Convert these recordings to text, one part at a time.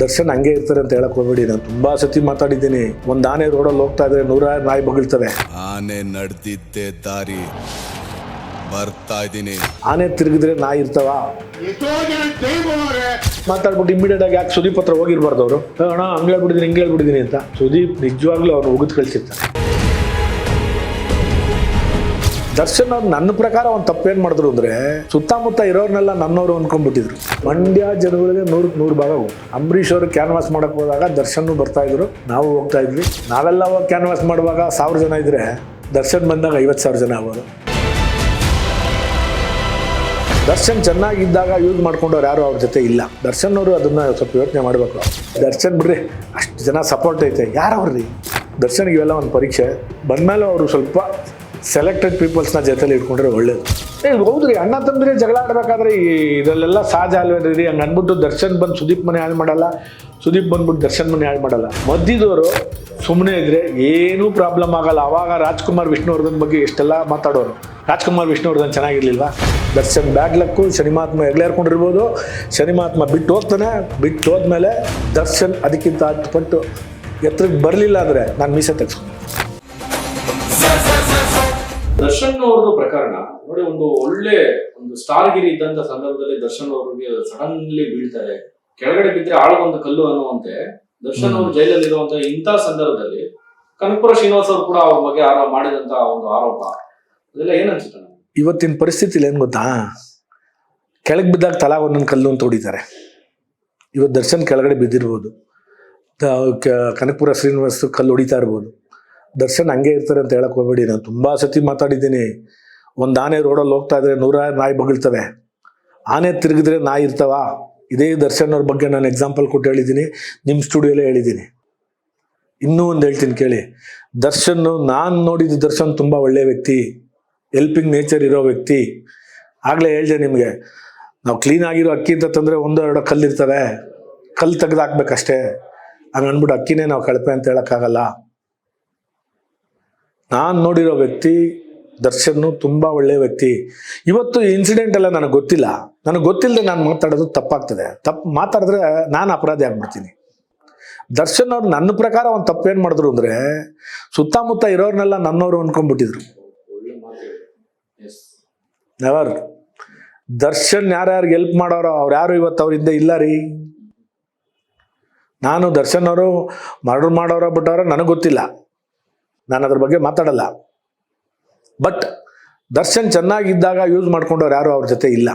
ದರ್ಶನ್ ಹಂಗೆ ಇರ್ತಾರೆ ಅಂತ ಹೇಳಕ್ ಹೋಗ್ಬೇಡಿ. ನಾನು ತುಂಬಾ ಸತಿ ಮಾತಾಡಿದ್ದೀನಿ. ಒಂದ್ ಆನೆ ರೋಡಲ್ಲಿ ಹೋಗ್ತಾ ಇದ್ರೆ 100 ನಾಯಿ ಬಗಳ್ತವೆ. ಆನೆ ನಡೆದಿದ್ದೆ ದಾರಿ ಬರ್ತಾ ಇದ್ದೀನಿ. ಆನೆ ತಿರುಗಿದ್ರೆ ನಾಯಿ ಇರ್ತಾವ? ಮಾತಾಡ್ಬಿಟ್ಟು ಇಮಿಡಿಯೇಟ್ ಆಗಿ ಯಾಕೆ ಸುದೀಪ್ ಹತ್ರ ಹೋಗಿರ್ಬಾರ್ದು ಅವರು? ಅಣ್ಣ ಹಂಗೆ ಹೇಳ್ಬಿಟ್ಟಿದ್ದೀನಿ ಹಿಂಗೆ ಹೇಳ್ಬಿಟ್ಟಿದ್ದೀನಿ ಅಂತ. ಸುದೀಪ್ ನಿಜವಾಗ್ಲೂ ಅವ್ರು ಉಗಿದ್ ಕಳ್ಸಿರ್ತಾರೆ. ದರ್ಶನ್ ಅವ್ರು ನನ್ನ ಪ್ರಕಾರ ಒಂದು ತಪ್ಪೇನು ಮಾಡಿದ್ರು ಅಂದರೆ, ಸುತ್ತಮುತ್ತ ಇರೋರ್ನೆಲ್ಲ ನನ್ನವರು ಅಂದ್ಕೊಂಡ್ಬಿಟ್ಟಿದ್ರು. ಮಂಡ್ಯ ಜನಗಳಿಗೆ 100% ಭಾಗ ಹೋಗ್ತು. ಅಂಬರೀಷ್ ಅವರು ಕ್ಯಾನ್ವಾಸ್ ಮಾಡಕ್ಕೆ ಹೋದಾಗ ದರ್ಶನ್ ಬರ್ತಾ ಇದ್ರು, ನಾವು ಹೋಗ್ತಾ ಇದ್ವಿ. ನಾವೆಲ್ಲ ಹೋಗಿ ಕ್ಯಾನ್ವಾಸ್ ಮಾಡುವಾಗ 1000 ಜನ ಇದ್ರೆ, ದರ್ಶನ್ ಬಂದಾಗ 50,000 ಜನ ಆಗೋದು. ದರ್ಶನ್ ಚೆನ್ನಾಗಿದ್ದಾಗ ಯೂಸ್ ಮಾಡ್ಕೊಂಡವ್ರು ಯಾರು ಅವ್ರ ಜೊತೆ ಇಲ್ಲ. ದರ್ಶನ್ ಅವರು ಅದನ್ನ ಸ್ವಲ್ಪ ಯೋಚನೆ ಮಾಡಬೇಕು. ದರ್ಶನ್ ಬಿಡ್ರಿ, ಅಷ್ಟು ಜನ ಸಪೋರ್ಟ್ ಐತೆ, ಯಾರವ್ರಿ ದರ್ಶನ್ಗೆ? ಇವೆಲ್ಲ ಒಂದು ಪರೀಕ್ಷೆ ಬಂದಮೇಲೆ ಅವರು ಸ್ವಲ್ಪ ಸೆಲೆಕ್ಟೆಡ್ ಪೀಪಲ್ಸ್ನ ಜೊತೆಲಿ ಇಟ್ಕೊಂಡ್ರೆ ಒಳ್ಳೇದು. ಹೌದ್ರಿ, ಅಣ್ಣ ತಂದ್ರೆ ಜಗಳ ಆಡ್ಬೇಕಾದ್ರೆ ಇದರಲ್ಲೆಲ್ಲ ಸಹಜ ಅಲ್ವೇನ್ರಿ? ಹಂಗೆ ಅಂದ್ಬಿಟ್ಟು ದರ್ಶನ್ ಬಂದು ಸುದೀಪ್ ಮನೆ ಹಾಳು ಮಾಡಲ್ಲ, ಸುದೀಪ್ ಬಂದ್ಬಿಟ್ಟು ದರ್ಶನ್ ಮನೆ ಹಾಳು ಮಾಡಲ್ಲ. ಮಧ್ಯದವರು ಸುಮ್ಮನೆ ಇದ್ರೆ ಏನೂ ಪ್ರಾಬ್ಲಮ್ ಆಗಲ್ಲ. ಅವಾಗ ರಾಜ್ಕುಮಾರ್ ವಿಷ್ಣುವರ್ಧನ್ ಬಗ್ಗೆ ಎಷ್ಟೆಲ್ಲ ಮಾತಾಡೋರು. ರಾಜ್ಕುಮಾರ್ ವಿಷ್ಣುವರ್ಧನ್ ಚೆನ್ನಾಗಿರ್ಲಿಲ್ವಾ? ದರ್ಶನ್ ಬ್ಯಾಡ್ ಲಕ್ಕು, ಶನಿಮಾತ್ಮ ಹೆಗ್ಲೇರ್ಕೊಂಡಿರ್ಬೋದು. ಶನಿಮಾತ್ಮ ಬಿಟ್ಟು ಹೋಗ್ತಾನೆ, ಬಿಟ್ಟು ಹೋದ್ಮೇಲೆ ದರ್ಶನ್ ಅದಕ್ಕಿಂತ 10 ಪಟ್ಟು ಎತ್ತರಕ್ಕೆ ಬರಲಿಲ್ಲ ಅಂದರೆ ನಾನು ಮೀಸೆ ತೆಗೆಸ್ಕೊಂಡು. ದರ್ಶನ್ ಅವ್ರದ್ದು ಪ್ರಕರಣ ನೋಡಿ, ಒಂದು ಒಳ್ಳೆ ಸ್ಟಾರ್ಗಿರಿ ಇದ್ದಂತ ಸಂದರ್ಭದಲ್ಲಿ ದರ್ಶನ್ ಅವ್ರಿಗೆ ಸಡನ್ಲಿ ಬೀಳ್ತಾರೆ. ಕೆಳಗಡೆ ಬಿದ್ದರೆ ಆಳಗೊಂದು ಕಲ್ಲು ಅನ್ನುವಂತೆ ದರ್ಶನ್ ಅವರು ಜೈಲಲ್ಲಿ ಇರುವಂತ ಇಂಥ ಸಂದರ್ಭದಲ್ಲಿ ಕನಕಪುರ ಶ್ರೀನಿವಾಸ್ ಅವರು ಕೂಡ ಅವ್ರ ಬಗ್ಗೆ ಮಾಡಿದಂತ ಒಂದು ಆರೋಪ, ಅದೆಲ್ಲ ಏನ್ ಅನ್ಸುತ್ತೆ? ಇವತ್ತಿನ ಪರಿಸ್ಥಿತಿಲಿ ಏನು ಗೊತ್ತಾ, ಕೆಳಗೆ ಬಿದ್ದಾಗ ತಲಾ ಒಂದೊಂದು ಕಲ್ಲು ಅಂತ ಹೊಡಿತಾರೆ. ಇವತ್ತು ದರ್ಶನ್ ಕೆಳಗಡೆ ಬಿದ್ದಿರ್ಬೋದು, ಕನಕಪುರ ಶ್ರೀನಿವಾಸ್ ಕಲ್ಲು ಹೊಡಿತಾ ಇರ್ಬೋದು. ದರ್ಶನ್ ಹಂಗೆ ಇರ್ತಾರೆ ಅಂತ ಹೇಳಕ್ ಹೋಗ್ಬೇಡಿ. ನಾನು ತುಂಬಾ ಸತಿ ಮಾತಾಡಿದ್ದೀನಿ. ಒಂದು ಆನೆ ರೋಡಲ್ಲಿ ಹೋಗ್ತಾ ಇದ್ರೆ 100 ನಾಯಿ ಬಗಳ್ತವೆ. ಆನೆ ತಿರುಗಿದ್ರೆ ನಾಯಿ ಇರ್ತಾವ? ಇದೇ ದರ್ಶನ್ ಅವ್ರ ಬಗ್ಗೆ ನಾನು ಎಕ್ಸಾಂಪಲ್ ಕೊಟ್ಟು ಹೇಳಿದ್ದೀನಿ, ನಿಮ್ಮ ಸ್ಟುಡಿಯೋಲೇ ಹೇಳಿದ್ದೀನಿ. ಇನ್ನೂ ಒಂದು ಹೇಳ್ತೀನಿ ಕೇಳಿ. ದರ್ಶನ್, ನಾನು ನೋಡಿದ್ದು ದರ್ಶನ್ ತುಂಬ ಒಳ್ಳೆಯ ವ್ಯಕ್ತಿ, ಹೆಲ್ಪಿಂಗ್ ನೇಚರ್ ಇರೋ ವ್ಯಕ್ತಿ. ಆಗಲೇ ಹೇಳಿದೆ ನಿಮಗೆ, ನಾವು ಕ್ಲೀನ್ ಆಗಿರೋ ಅಕ್ಕಿ ಅಂತ ತಂದರೆ 1-2 ಕಲ್ಲಿರ್ತವೆ, ಕಲ್ಲು ತೆಗೆದು ಹಾಕ್ಬೇಕಷ್ಟೇ. ಹಂಗೆ ಅಂದ್ಬಿಟ್ಟು ಅಕ್ಕಿನೇ ನಾವು ಕಳಪೆ ಅಂತ ಹೇಳೋಕ್ಕಾಗಲ್ಲ. ನಾನು ನೋಡಿರೋ ವ್ಯಕ್ತಿ ದರ್ಶನ್ ತುಂಬ ಒಳ್ಳೆಯ ವ್ಯಕ್ತಿ. ಇವತ್ತು ಇನ್ಸಿಡೆಂಟ್ ಎಲ್ಲ ನನಗೆ ಗೊತ್ತಿಲ್ಲ. ನನಗೆ ಗೊತ್ತಿಲ್ಲದೆ ನಾನು ಮಾತಾಡೋದು ತಪ್ಪಾಗ್ತದೆ. ತಪ್ಪು ಮಾತಾಡಿದ್ರೆ ನಾನು ಅಪರಾಧಿ ಆಗ್ಬಿಡ್ತೀನಿ. ದರ್ಶನ್ ಅವ್ರು ನನ್ನ ಪ್ರಕಾರ ಒಂದು ತಪ್ಪೇನು ಮಾಡಿದ್ರು ಅಂದರೆ, ಸುತ್ತಮುತ್ತ ಇರೋರ್ನೆಲ್ಲ ನನ್ನವರು ಅಂದ್ಕೊಂಡ್ಬಿಟ್ಟಿದ್ರು. ನೆವರ್. ದರ್ಶನ್ ಯಾರ್ಯಾರಿಗೆ ಹೆಲ್ಪ್ ಮಾಡೋರು ಅವ್ರು ಯಾರು ಇವತ್ತು ಅವ್ರ ಹಿಂದೆ ಇಲ್ಲ ರೀ. ನಾನು ದರ್ಶನ್ ಅವರು ಮರ್ಡರ್ ಮಾಡೋರ ಬಿಟ್ಟವ್ರ ನನಗೆ ಗೊತ್ತಿಲ್ಲ, ನಾನು ಅದ್ರ ಬಗ್ಗೆ ಮಾತಾಡಲ್ಲ. ಬಟ್ ದರ್ಶನ್ ಚೆನ್ನಾಗಿದ್ದಾಗ ಯೂಸ್ ಮಾಡ್ಕೊಂಡವ್ರು ಯಾರು ಅವ್ರ ಜೊತೆ ಇಲ್ಲ.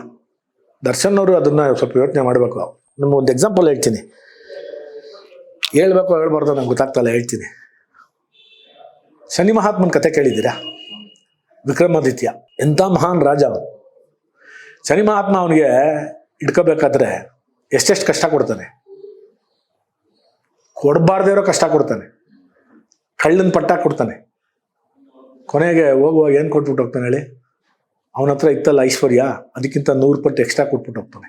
ದರ್ಶನ್ ಅವರು ಅದನ್ನ ಸ್ವಲ್ಪ ಯೋಚನೆ ಮಾಡಬೇಕು. ನಿಮ್ಮ ಒಂದು ಎಕ್ಸಾಂಪಲ್ ಹೇಳ್ತೀನಿ, ಹೇಳ್ಬೇಕು ಹೇಳ್ಬಾರ್ದು ನಂಗೆ ಗೊತ್ತಾಗ್ತಲ್ಲ, ಹೇಳ್ತೀನಿ. ಶನಿ ಮಹಾತ್ಮನ ಕತೆ ಕೇಳಿದ್ದೀರಾ? ವಿಕ್ರಮಾದಿತ್ಯ ಎಂಥ ಮಹಾನ್ ರಾಜ ಅವನು. ಶನಿ ಮಹಾತ್ಮ ಅವನಿಗೆ ಇಟ್ಕೋಬೇಕಾದ್ರೆ ಎಷ್ಟೆಷ್ಟು ಕಷ್ಟ ಕೊಡ್ತಾನೆ, ಕೊಡಬಾರ್ದೇ ಇರೋ ಕಷ್ಟ ಕೊಡ್ತಾನೆ, ಕಳ್ಳನ ಪಟ್ಟ ಕೊಡ್ತಾನೆ. ಕೊನೆಗೆ ಹೋಗುವಾಗ ಏನು ಕೊಟ್ಬಿಟ್ಟು ಹೋಗ್ತಾನೆ ಹೇಳಿ? ಅವನ ಹತ್ರ ಇತ್ತಲ್ಲ ಐಶ್ವರ್ಯ, ಅದಕ್ಕಿಂತ 100 ಪಟ್ಟು ಎಕ್ಸ್ಟ್ರಾ ಕೊಟ್ಬಿಟ್ಟು ಹೋಗ್ತಾನೆ.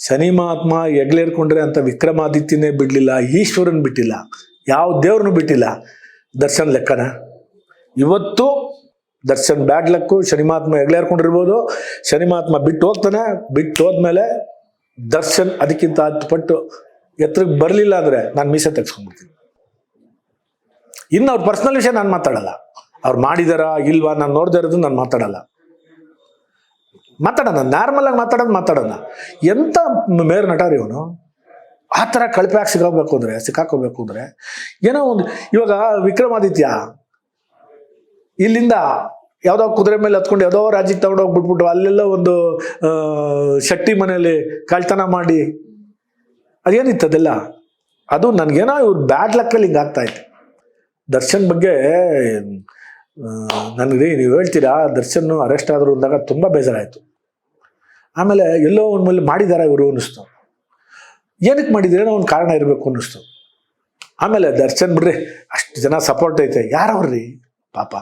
ಶನಿ ಮಹಾತ್ಮ ಹೆಗ್ಲೇರ್ಕೊಂಡ್ರೆ ಅಂತ ವಿಕ್ರಮಾದಿತ್ಯನೇ ಬಿಡಲಿಲ್ಲ, ಈಶ್ವರನ್ ಬಿಟ್ಟಿಲ್ಲ, ಯಾವ ದೇವ್ರನ್ನೂ ಬಿಟ್ಟಿಲ್ಲ. ದರ್ಶನ್ ಲೆಕ್ಕನ? ಇವತ್ತು ದರ್ಶನ್ ಬ್ಯಾಡ್ ಲಕ್ಕು, ಶನಿ ಮಹಾತ್ಮ ಹೆಗ್ಲೇರ್ಕೊಂಡಿರ್ಬೋದು. ಶನಿ ಮಹಾತ್ಮ ಬಿಟ್ಟು ಹೋಗ್ತಾನೆ, ಬಿಟ್ಟು ಹೋದ್ಮೇಲೆ ದರ್ಶನ್ ಅದಕ್ಕಿಂತ 10 ಪಟ್ಟು ಎತ್ತರಕ್ಕೆ ಬರಲಿಲ್ಲ ಅಂದರೆ ನಾನು ಮೀಸೆ ತೆಗೆಸ್ಕೊಂಡ್ಬಿಡ್ತೀನಿ. ಇನ್ನು ಅವ್ರ ಪರ್ಸನಲ್ ವಿಷಯ ನಾನು ಮಾತಾಡಲ್ಲ. ಅವ್ರು ಮಾಡಿದಾರಾ ಇಲ್ವಾ ನಾನು ನೋಡ್ದೇ ಇರೋದು ನಾನು ಮಾತಾಡಲ್ಲ. ನಾರ್ಮಲ್ ಆಗಿ ಮಾತಾಡೋಣ. ಎಂಥ ಮೇರ್ ನಟ ರೀ ಅವನು. ಆ ಥರ ಕಳಪೆ ಸಿಕ್ಕಾಕೋಬೇಕು ಅಂದರೆ ಏನೋ ಒಂದು. ಇವಾಗ ವಿಕ್ರಮಾದಿತ್ಯ ಇಲ್ಲಿಂದ ಯಾವುದೋ ಕುದುರೆ ಮೇಲೆ ಹತ್ಕೊಂಡು ಯಾವುದೋ ರಾಜ್ಯಕ್ಕೆ ತಗೊಂಡೋಗ್ಬಿಟ್ಬಿಟ್ಟು ಅಲ್ಲೆಲ್ಲ ಒಂದು ಶೆಟ್ಟಿ ಮನೆಯಲ್ಲಿ ಕಳ್ತನ ಮಾಡಿ ಅದೇನಿತ್ತದೆಲ್ಲ. ಅದು ನನಗೇನೋ ಇವ್ರು ಬ್ಯಾಡ್ ಲಕ್ಕಲ್ಲಿ ಹಿಂಗೆ ಆಗ್ತಾ ಇತ್ತು. ದರ್ಶನ್ ಬಗ್ಗೆ ನನಗೆ ನೀವು ಹೇಳ್ತೀರಾ, ದರ್ಶನ್ ಅರೆಸ್ಟ್ ಆದರು ಅಂದಾಗ ತುಂಬ ಬೇಜಾರಾಯಿತು. ಆಮೇಲೆ ಎಲ್ಲೋ ಒಂದು ಮೇಲೆ ಮಾಡಿದಾರ ಇವರು ಅನ್ನಿಸ್ತು. ಏನಕ್ಕೆ ಮಾಡಿದ್ರೇನೋ ಒಂದು ಕಾರಣ ಇರಬೇಕು ಅನ್ನಿಸ್ತು. ಆಮೇಲೆ ದರ್ಶನ್ ಬಿಡ್ರಿ, ಅಷ್ಟು ಜನ ಸಪೋರ್ಟ್ ಐತೆ, ಯಾರವ್ರಿ ಪಾಪ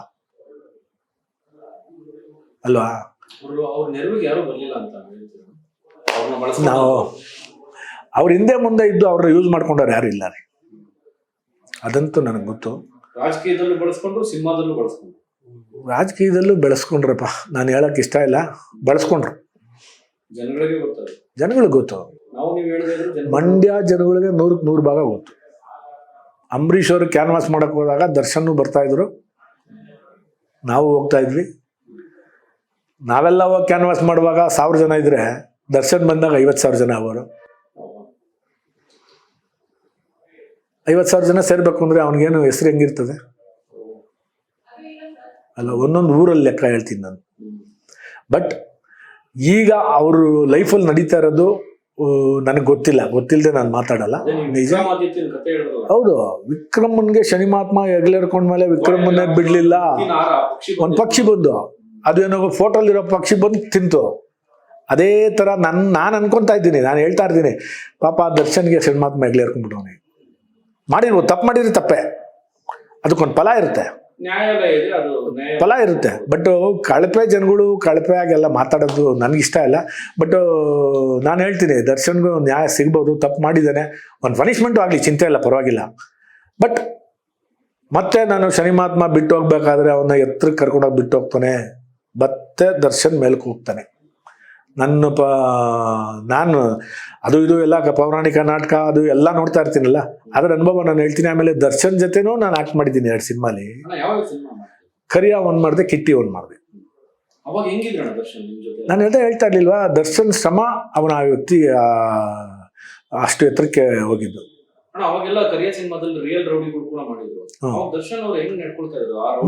ಅಲ್ವಾ? ನಾವು ಅವ್ರ ಹಿಂದೆ ಮುಂದೆ ಇದ್ದು ಅವ್ರನ್ನ ಯೂಸ್ ಮಾಡ್ಕೊಂಡವ್ರು ಯಾರು ಇಲ್ಲ ರೀ. ಅದಂತೂ ನನಗೆ ಗೊತ್ತು. ರಾಜಕೀಯದಲ್ಲೂ ಬಳಸ್ಕೊಂಡ್ರು, ಸಿನಿಮಾದಲ್ಲೂ ಬಳಸ್ಕೊಂಡ್ರು. ರಾಜಕೀಯದಲ್ಲೂ ಬೆಳೆಸ್ಕೊಂಡ್ರಪ್ಪ, ನಾನು ಹೇಳಕ್ ಇಷ್ಟ ಇಲ್ಲ. ಬಳಸ್ಕೊಂಡ್ರು, ಜನಗಳಿಗೆ ಗೊತ್ತು. ಜನಗಳಿಗೆ ಗೊತ್ತು. ನಾವು ನೀವು ಹೇಳಿದ್ರೆ ಮಂಡ್ಯ ಜನಗಳಿಗೆ 100ಕ್ಕೆ 100 ಭಾಗ ಗೊತ್ತು. ಅಂಬರೀಷ್ ಅವರು ಕ್ಯಾನ್ವಾಸ್ ಮಾಡಕ್ ಹೋದಾಗ ದರ್ಶನ್ ಬರ್ತಾ ಇದ್ರು, ನಾವು ಹೋಗ್ತಾ ಇದ್ವಿ. ನಾವೆಲ್ಲ ಹೋಗಿ ಕ್ಯಾನ್ವಾಸ್ ಮಾಡುವಾಗ 1000 ಜನ ಇದ್ರೆ ದರ್ಶನ್ ಬಂದಾಗ 50,000 ಜನ ಅವರು. 50,000 ಜನ ಸೇರ್ಬೇಕು ಅಂದ್ರೆ ಅವನಿಗೇನು ಹೆಸರು ಹೆಂಗಿರ್ತದೆ ಅಲ್ಲ, ಒಂದೊಂದು ಊರಲ್ಲಿ ಲೆಕ್ಕ ಹೇಳ್ತೀನಿ ನಾನು. ಬಟ್ ಈಗ ಅವರು ಲೈಫಲ್ಲಿ ನಡೀತಾ ಇರೋದು ನನಗೆ ಗೊತ್ತಿಲ್ಲದೆ ನಾನು ಮಾತಾಡಲ್ಲ. ನಿಜ ಹೌದು, ವಿಕ್ರಮನ್ಗೆ ಶನಿ ಮಹಾತ್ಮ ಹೆಗ್ಲೇರ್ಕೊಂಡ್ಮೇಲೆ ವಿಕ್ರಮನ್ನೇ ಬಿಡ್ಲಿಲ್ಲ. ಒಂದು ಪಕ್ಷಿ ಬಂದು ಅದೇನೋ ಫೋಟೋಲಿರೋ ಪಕ್ಷಿ ಬಂದು ತಿಂತು. ಅದೇ ತರ ನಾನು ಅನ್ಕೊಂತಾ ಇದ್ದೀನಿ, ನಾನು ಹೇಳ್ತಾ ಇರ್ತೀನಿ, ಪಾಪ ದರ್ಶನ್ಗೆ ಶನಿ ಮಹಾತ್ಮ ಹೆಗ್ಲೇರ್ಕೊಂಡ್ಬಿಟ್ಟವನಿ. ಮಾಡಿರ್ಬೋದು, ತಪ್ಪು ಮಾಡಿದ್ರೆ ತಪ್ಪೆ, ಅದಕ್ಕೊಂದು ಫಲ ಇರುತ್ತೆ, ಫಲ ಇರುತ್ತೆ. ಬಟ್ ಕಳಪೆ ಜನಗಳು ಕಳಪೆಯಾಗೆಲ್ಲ ಮಾತಾಡೋದು ನನಗಿಷ್ಟ ಇಲ್ಲ. ಬಟ್ ನಾನು ಹೇಳ್ತೀನಿ, ದರ್ಶನ್ಗೂ ನ್ಯಾಯ ಸಿಗ್ಬೋದು, ತಪ್ಪು ಮಾಡಿದ್ದಾನೆ, ಒಂದು ಪನಿಷ್ಮೆಂಟು ಆಗಲಿ, ಚಿಂತೆ ಇಲ್ಲ, ಪರವಾಗಿಲ್ಲ. ಬಟ್ ಮತ್ತೆ ನಾನು ಶನಿ ಮಹಾತ್ಮ ಬಿಟ್ಟು ಹೋಗ್ಬೇಕಾದ್ರೆ ಅವನ್ನ ಎತ್ತರಕ್ಕೆ ಕರ್ಕೊಂಡೋಗಿ ಬಿಟ್ಟು ಹೋಗ್ತಾನೆ, ಮತ್ತೆ ದರ್ಶನ್ ಮೇಲಕ್ಕೆ ಹೋಗ್ತಾನೆ. ನಾನು ಅದು ಇದು ಎಲ್ಲ ಪೌರಾಣಿಕ ನಾಟಕ ಅದು ಎಲ್ಲ ನೋಡ್ತಾ ಇರ್ತೀನಲ್ಲ, ಅದರ ಅನುಭವ ನಾನು ಹೇಳ್ತೀನಿ. ಆಮೇಲೆ ದರ್ಶನ್ ಜೊತೆನೂ ನಾನು ಆಕ್ಟ್ ಮಾಡಿದ್ದೀನಿ 2 ಸಿನಿಮಾಲಿ. ಕರಿಯ ಒಂದು ಮಾಡಿದೆ, ಕಿಟ್ಟಿ ಒಂದು ಮಾಡಿದೆ. ನಾನು ಹೇಳ್ತಾ ಇರ್ಲಿಲ್ವಾ, ದರ್ಶನ್ ಶ್ರಮ ಅವನ ಆ ವ್ಯಕ್ತಿ ಅಷ್ಟು ಎತ್ತರಕ್ಕೆ ಹೋಗಿದ್ದು.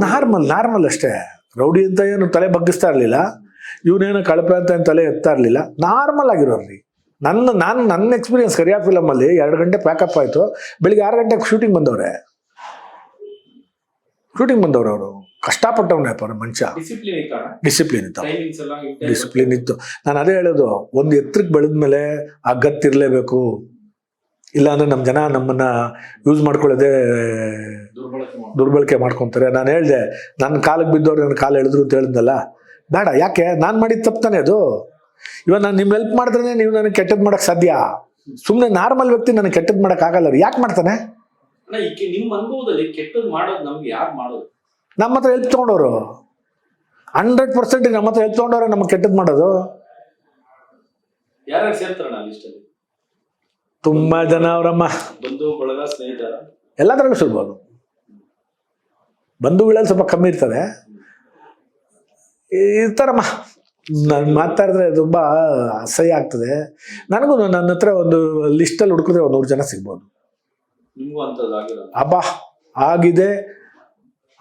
ನಾರ್ಮಲ್ ಅಷ್ಟೇ. ರೌಡಿ ಅಂತ ಏನು ತಲೆ ಬಗ್ಗಿಸ್ತಾ ಇರ್ಲಿಲ್ಲ, ಇವನೇನು ಕಳಪೆ ಅಂತ ಏನು ತಲೆ ಎತ್ತಾ ಇರ್ಲಿಲ್ಲ, ನಾರ್ಮಲ್ ಆಗಿರೋರಿ. ನನ್ನ ಎಕ್ಸ್ಪೀರಿಯನ್ಸ್ ಕರಿಯಾ ಫಿಲಮ್ ಅಲ್ಲಿ 2 ಗಂಟೆ ಪ್ಯಾಕಪ್ ಆಯ್ತು, ಬೆಳಿಗ್ಗೆ 6 ಗಂಟೆಗೆ ಶೂಟಿಂಗ್ ಬಂದವ್ರೆ ಅವರು. ಕಷ್ಟಪಟ್ಟವನೇ ಮನುಷ್ಯ. ಡಿಸಿಪ್ಲಿನ್ ಇತ್ತು. ನಾನು ಅದೇ ಹೇಳೋದು, ಒಂದು ಎತ್ತರಕ್ಕೆ ಬೆಳೆದ್ಮೇಲೆ ಆ ಗತ್ತಿರ್ಲೇಬೇಕು, ಇಲ್ಲಾಂದ್ರೆ ನಮ್ಮ ಜನ ನಮ್ಮನ್ನ ಯೂಸ್ ಮಾಡ್ಕೊಳ್ಳೋದೇ ದುರ್ಬಳಕೆ ಮಾಡ್ಕೊತಾರೆ. ನಾನು ಹೇಳ್ದೆ, ನನ್ನ ಕಾಲಿಗೆ ಬಿದ್ದವ್ರು ನನ್ನ ಕಾಲು ಎಳೆದ್ರು ಅಂತ ಹೇಳಿದ್ನಲ್ಲ, ಬೇಡ. ಯಾಕೆ? ನಾನು ಮಾಡಿದ ತಪ್ಪಾನೆ ಅದು. ಇವಾಗ ನಾನು ನಿಮ್ಮ ಹೆಲ್ಪ್ ಮಾಡಿದ್ರೆ ನೀವು ನನಗೆ ಕೆಟ್ಟದ್ದು ಮಾಡಕ್ ಸಾಧ್ಯ. ಸುಮ್ಮನೆ ನಾರ್ಮಲ್ ವ್ಯಕ್ತಿ ನನಗೆ ಕೆಟ್ಟದ್ದು ಮಾಡಕ್ ಆಗಲ್ಲ. ಯಾಕೆ ಮಾಡ್ತಾನೆ? ನಿಮ್ಮ ಅನುಭವದಲ್ಲಿ ಕೆಟ್ಟದ್ದು ಮಾಡೋದು ನಮ್ಗೆ ಯಾರು ಮಾಡೋದು? ನಮ್ಮ ಹತ್ರ ಹೆಲ್ಪ್ ತಗೊಂಡವ್ರು 100% ನಮ್ಮ ಹತ್ರ ಹೆಲ್ಪ್ ತಗೊಂಡವ್ರೆ ನಮಗೆ ಕೆಟ್ಟದ್ದು ಮಾಡೋದು. ಯಾರು ಸೇರ್ತಾರಣ್ಣ ಲಿಸ್ಟಲ್ಲಿ? ತುಂಬಾ ಜನ ಅವರಮ್ಮ, ಬಂಧು ಬಳಗ, ಸ್ನೇಹಿತರ, ಎಲ್ಲದರಲ್ಲೂ ಸಿಗ್ಬೋದು. ಬಂಧುಗಳಲ್ಲಿ ಸ್ವಲ್ಪ ಕಮ್ಮಿ ಇರ್ತದೆ, ಇರ್ತಾರಮ್ಮ. ನಾನು ಮಾತಾಡಿದ್ರೆ ತುಂಬಾ ಅಸಹ್ಯ ಆಗ್ತದೆ ನನಗೂ. ನನ್ನ ಹತ್ರ ಒಂದು ಲಿಸ್ಟಲ್ಲಿ ಹುಡುಕಿದ್ರೆ 100 ಜನ ಸಿಗ್ಬೋದು. ಅಬ್ಬಾ, ಆಗಿದೆ,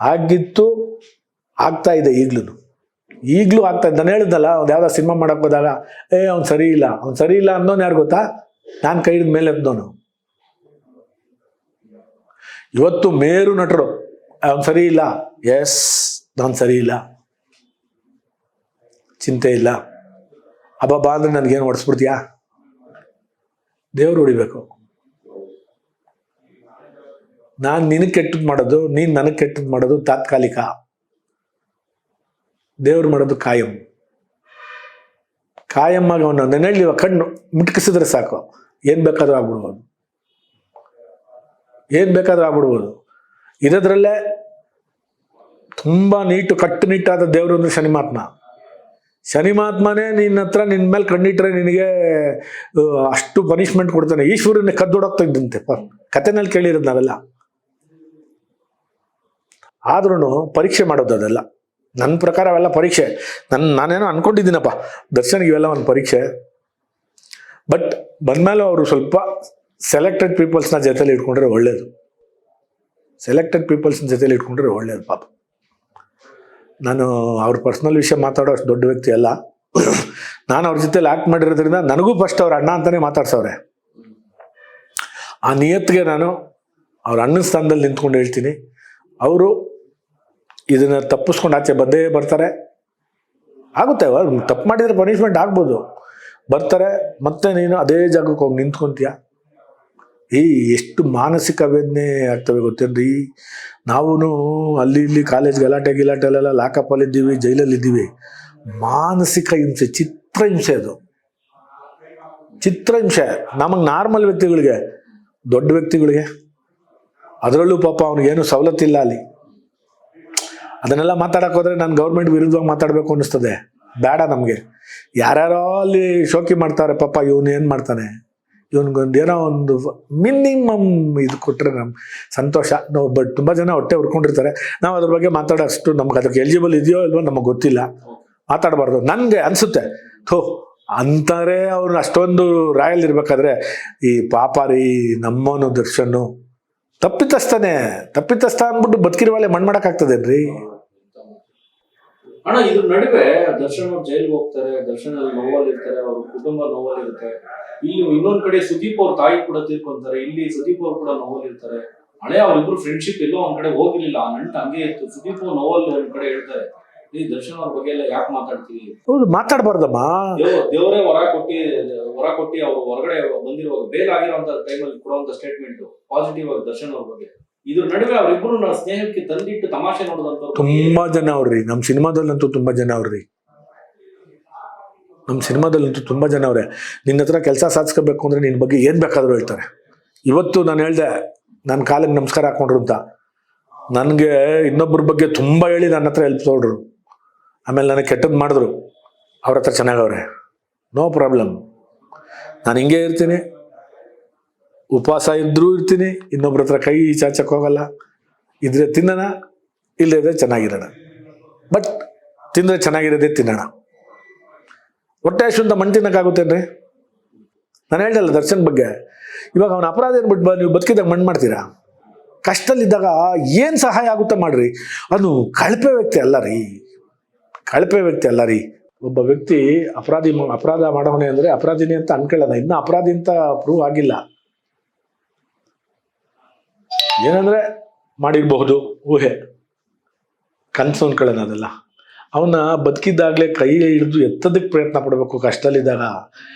ಆಗಿತ್ತು, ಆಗ್ತಾ ಇದೆ, ಈಗಲೂ ಆಗ್ತಾ ಇದೆ. ನಾನು ಹೇಳಿದ್ನಲ್ಲ, ಒಂದು ಯಾವ್ದೋ ಸಿನಿಮಾ ಮಾಡಕ್ ಹೋದಾಗ ಅವ್ನು ಸರಿ ಇಲ್ಲ ಅನ್ನೋನು ಯಾರು ಗೊತ್ತಾ? ನಾನು ಕೈ ಹಿಡಿದ ಮೇಲೆ ಎದ್ದೋನು. ಇವತ್ತು ಮೇರು ನಟರು ಅವ್ನು ಸರಿ ಇಲ್ಲ, ಎಸ್ ನಾನು ಸರಿ ಇಲ್ಲ, ಚಿಂತೆ ಇಲ್ಲ, ಅಬ್ಬಾ ಅಂದ್ರೆ ನನಗೇನು ಹೊಡಿಸ್ಬಿಡ್ತೀಯಾ? ದೇವ್ರು ಹೊಡಿಬೇಕು. ನಾನು ನಿನಗೆ ಕೆಟ್ಟದ್ದು ಮಾಡೋದು, ನೀನು ನನಗೆ ಕೆಟ್ಟದ್ದು ಮಾಡೋದು ತಾತ್ಕಾಲಿಕ. ದೇವ್ರು ಮಾಡೋದು ಕಾಯಂ ಆಗಿ ಅವನು ನೆನಳಿ ಕಣ್ಣು ಮುಟ್ಕಿಸಿದ್ರೆ ಸಾಕು, ಏನು ಬೇಕಾದ್ರೂ ಆಗ್ಬಿಡ್ಬೋದು. ಇರೋದ್ರಲ್ಲೇ ತುಂಬಾ ಕಟ್ಟುನಿಟ್ಟಾದ ದೇವರು ಅಂದ್ರೆ ಶನಿ ಮಹಾತ್ಮನೇ ನಿನ್ನ ಹತ್ರ ನಿನ್ನ ಮೇಲೆ ಕಣ್ಣಿಟ್ರೆ ನಿನಗೆ ಅಷ್ಟು ಪನಿಷ್ಮೆಂಟ್ ಕೊಡ್ತಾನೆ. ಈಶ್ವರನ್ನೇ ಕದ್ದೊಡಗ್ತಾ ಇದ್ದಂತೆ ಕಥೆನಲ್ಲಿ ಕೇಳಿರೋದು ನಾವೆಲ್ಲ. ಆದ್ರೂ ಪರೀಕ್ಷೆ ಮಾಡೋದು ಅದೆಲ್ಲ ನನ್ನ ಪ್ರಕಾರ ಅವೆಲ್ಲ ಪರೀಕ್ಷೆ. ನಾನೇನೋ ಅನ್ಕೊಂಡಿದ್ದೀನಪ್ಪ, ದರ್ಶನ್ಗೆ ಇವೆಲ್ಲ ಒಂದು ಪರೀಕ್ಷೆ. ಬಟ್ ಬಂದ್ಮೇಲೆ ಅವರು ಸ್ವಲ್ಪ ಸೆಲೆಕ್ಟೆಡ್ ಪೀಪಲ್ಸ್ನ ಜೊತೆಲಿ ಇಟ್ಕೊಂಡ್ರೆ ಒಳ್ಳೇದು. ಪಾಪ ನಾನು ಅವ್ರ ಪರ್ಸನಲ್ ವಿಷಯ ಮಾತಾಡೋ ಅಷ್ಟು ದೊಡ್ಡ ವ್ಯಕ್ತಿ ಅಲ್ಲ. ನಾನು ಅವ್ರ ಜೊತೆಲಿ ಆಕ್ಟ್ ಮಾಡಿರೋದ್ರಿಂದ ನನಗೂ ಫಸ್ಟ್ ಅವ್ರ ಅಣ್ಣ ಅಂತಾನೆ ಮಾತಾಡ್ಸವ್ರೆ. ಆ ನಿಯತ್ಗೆ ನಾನು ಅವ್ರ ಅಣ್ಣನ ಸ್ಥಾನದಲ್ಲಿ ನಿಂತ್ಕೊಂಡು ಹೇಳ್ತೀನಿ, ಅವರು ಇದನ್ನ ತಪ್ಪಿಸ್ಕೊಂಡು ಆಚೆ ಬಂದೇ ಬರ್ತಾರೆ. ಆಗುತ್ತೆ, ತಪ್ಪು ಮಾಡಿದ್ರೆ ಪನಿಷ್ಮೆಂಟ್ ಆಗ್ಬೋದು, ಬರ್ತಾರೆ. ಮತ್ತೆ ನೀನು ಅದೇ ಜಾಗಕ್ಕೆ ಹೋಗಿ ನಿಂತ್ಕೊಂತೀಯ. ಎಷ್ಟು ಮಾನಸಿಕ ವೇದನೆ ಆಗ್ತವೆ ಗೊತ್ತೇನ್ರಿ. ನಾವು ಅಲ್ಲಿ ಇಲ್ಲಿ ಕಾಲೇಜ್ ಗಲಾಟೆಲ್ಲ ಲಾಕಪ್ಪಲ್ಲಿದ್ದೀವಿ, ಜೈಲಲ್ಲಿದ್ದೀವಿ. ಮಾನಸಿಕ ಹಿಂಸೆ, ಚಿತ್ರಹಿಂಸೆ ಅದು. ನಮಗೆ ನಾರ್ಮಲ್ ವ್ಯಕ್ತಿಗಳಿಗೆ, ದೊಡ್ಡ ವ್ಯಕ್ತಿಗಳಿಗೆ, ಅದರಲ್ಲೂ ಪಾಪ ಅವನಿಗೇನು ಸವಲತ್ತಿಲ್ಲ ಅಲ್ಲಿ. ಅದನ್ನೆಲ್ಲ ಮಾತಾಡಕ್ ಹೋದ್ರೆ ನಾನು ಗೌರ್ಮೆಂಟ್ ವಿರುದ್ಧವಾಗಿ ಮಾತಾಡ್ಬೇಕು ಅನ್ನಿಸ್ತದೆ. ಬೇಡ, ನಮಗೆ ಯಾರ್ಯಾರೋ ಅಲ್ಲಿ ಶೋಕಿ ಮಾಡ್ತಾರೆ, ಪಾಪ ಇವನು ಏನ್ ಮಾಡ್ತಾನೆ, ಇವನ್ಗೊಂದು ಏನೋ ಒಂದು ಮಿನಿಮಮ್ ಇದು ಕೊಟ್ಟರೆ ನಮ್ಗೆ ಸಂತೋಷ. ನಾವು ಬಟ್ ತುಂಬ ಜನ ಹೊಟ್ಟೆ ಹುಡ್ಕೊಂಡಿರ್ತಾರೆ. ನಾವು ಅದ್ರ ಬಗ್ಗೆ ಮಾತಾಡೋಷ್ಟು ನಮ್ಗೆ ಅದಕ್ಕೆ ಎಲಿಜಿಬಲ್ ಇದೆಯೋ ಇಲ್ವೋ ನಮಗೆ ಗೊತ್ತಿಲ್ಲ, ಮಾತಾಡಬಾರ್ದು ನನಗೆ ಅನಿಸುತ್ತೆ. ಥೋ ಅಂತಾರೆ ಅವ್ರು ಅಷ್ಟೊಂದು ರಾಯಲ್ ಇರ್ಬೇಕಾದ್ರೆ ಈ ಪಾಪ ರೀ ನಮ್ಮವನು ದರ್ಶನ್ ತಪ್ಪಿತಸ್ಥ ಅಂದ್ಬಿಟ್ಟು ಬದುಕಿರುವಲ್ಲೇ ಮಣ್ಣು ಮಾಡೋಕ್ಕಾಗ್ತದೇನ್ರಿ? ಅಣ್ಣ ಇದ್ರ ನಡುವೆ ದರ್ಶನ್ ಅವ್ರು ಜೈಲ್ಗೆ ಹೋಗ್ತಾರೆ, ದರ್ಶನ್ ಅಲ್ಲಿ ನೋವಲ್ಲಿ ಇರ್ತಾರೆ, ಅವ್ರ ಕುಟುಂಬ ನೋವಲ್ಲಿ ಇರುತ್ತೆ. ಇಲ್ಲಿ ಇನ್ನೊಂದ್ ಕಡೆ ಸುದೀಪ್ ಅವ್ರ ತಾಯಿ ಕೂಡ ತೀರ್ಕೊಂತಾರೆ, ಇಲ್ಲಿ ಸುದೀಪ್ ಅವ್ರು ಕೂಡ ನೋವಲ್ಲಿ ಇರ್ತಾರೆ. ಹಳೆ ಅವ್ರಿಬ್ರು ಫ್ರೆಂಡ್ಶಿಪ್ ಎಲ್ಲೋ ಒಂದ್ ಕಡೆ ಹೋಗಿರ್ಲಿಲ್ಲ, ಆ ನಂಟು ಹಂಗೆ ಇತ್ತು. ಸುದೀಪ್ ಅವ್ರು ನೋವಲ್ಲಿ ಒಂದ್ ಕಡೆ ಹೇಳ್ತಾರೆ, ಈ ದರ್ಶನ್ ಅವ್ರ ಬಗ್ಗೆ ಎಲ್ಲ ಯಾಕೆ ಮಾತಾಡ್ತೀವಿ? ಹೌದು, ಮಾತಾಡ್ಬಾರ್ದಮ್ಮ. ದೇವರೇ ಹೊರ ಕೊಟ್ಟಿ ಅವ್ರು ಹೊರಗಡೆ ಬಂದಿರುವಾಗ ಬೇಗ ಆಗಿರುವಂತ ಟೈಮಲ್ಲಿ ಕೊಡುವಂತ ಸ್ಟೇಟ್ಮೆಂಟ್ ಪಾಸಿಟಿವ್ ಆಗಿ ದರ್ಶನ್ ಅವ್ರ ಬಗ್ಗೆ. ಇದ್ರ ನಡುವೆ ಅವ್ರಿಬ್ರು ಸ್ನೇಹಕ್ಕೆ ತಂದಿಟ್ಟು ತಮಾಷೆ ನೋಡಿದಂತ ತುಂಬಾ ಜನ ಅವ್ರಿ. ನಮ್ಮ ಸಿನಿಮಾದಲ್ಲಂತೂ ತುಂಬಾ ಜನ ಅವ್ರಿ. ನಿನ್ನ ಹತ್ರ ಕೆಲಸ ಸಾಧಿಸ್ಕೋಬೇಕು ಅಂದ್ರೆ ನಿನ್ನ ಬಗ್ಗೆ ಏನ್ ಬೇಕಾದ್ರೂ ಹೇಳ್ತಾರೆ. ಇವತ್ತು ನಾನು ಹೇಳ್ದೆ ನನ್ನ ಕಾಲಿಗೆ ನಮಸ್ಕಾರ ಹಾಕೊಂಡ್ರು ಅಂತ. ನನಗೆ ಇನ್ನೊಬ್ಬರ ಬಗ್ಗೆ ತುಂಬಾ ಹೇಳಿ ನನ್ನ ಹತ್ರ ಹೆಲ್ಪ್ ತೊಗೊಂಡ್ರು. ಆಮೇಲೆ ನನಗೆ ಕೆಟ್ಟದ್ದು ಮಾಡಿದ್ರು, ಅವ್ರ ಹತ್ರ ಚೆನ್ನಾಗವ್ರೆ, ನೋ ಪ್ರಾಬ್ಲಮ್. ನಾನು ಹಿಂಗೆ ಇರ್ತೀನಿ, ಉಪವಾಸ ಇದ್ರೂ ಇರ್ತೀನಿ, ಇನ್ನೊಬ್ರ ಹತ್ರ ಕೈ ಚಾಚಕ್ಕೆ ಹೋಗಲ್ಲ. ಇದ್ರೆ ತಿನ್ನೋಣ, ಇಲ್ಲದೆ ಚೆನ್ನಾಗಿರೋಣ. ಬಟ್ ತಿಂದರೆ ಚೆನ್ನಾಗಿರೋದೇ ತಿನ್ನೋಣ. ಹೊಟ್ಟೆ ಅಷ್ಟು ಅಂತ ಮಣ್ಣು ತಿನ್ನೋಕ್ಕಾಗುತ್ತೇನ್ರಿ? ನಾನು ಹೇಳ್ದಲ್ಲ ದರ್ಶನ್ ಬಗ್ಗೆ. ಇವಾಗ ಅವನ ಅಪರಾಧ ಏನ್ಬಿಟ್ಟು ನೀವು ಬದುಕಿದಾಗ ಮಣ್ಣು ಮಾಡ್ತೀರಾ? ಕಷ್ಟದಲ್ಲಿದ್ದಾಗ ಏನು ಸಹಾಯ ಆಗುತ್ತಾ ಮಾಡ್ರಿ. ಅದು ಕಳಪೆ ವ್ಯಕ್ತಿ ಅಲ್ಲ ರೀ. ಒಬ್ಬ ವ್ಯಕ್ತಿ ಅಪರಾಧ ಮಾಡೋವನೇ ಅಂದರೆ ಅಪರಾಧಿನಿ ಅಂತ ಅನ್ಕೊಳ್ಳೋಣ. ಇನ್ನೂ ಅಪರಾಧಿ ಅಂತ ಪ್ರೂವ್ ಆಗಿಲ್ಲ. ಏನಂದ್ರೆ ಮಾಡಿರಬಹುದು, ಊಹೆ, ಕನಸು ಅನ್ಕೊಳ್ಳೋಣ. ಅದೆಲ್ಲ ಅವನ್ನ ಬದುಕಿದ್ದಾಗಲೇ ಕೈ ಹಿಡಿದು ಎತ್ತದಕ್ಕೆ ಪ್ರಯತ್ನ ಪಡಬೇಕು. ಕಷ್ಟದಲ್ಲಿದ್ದಾಗ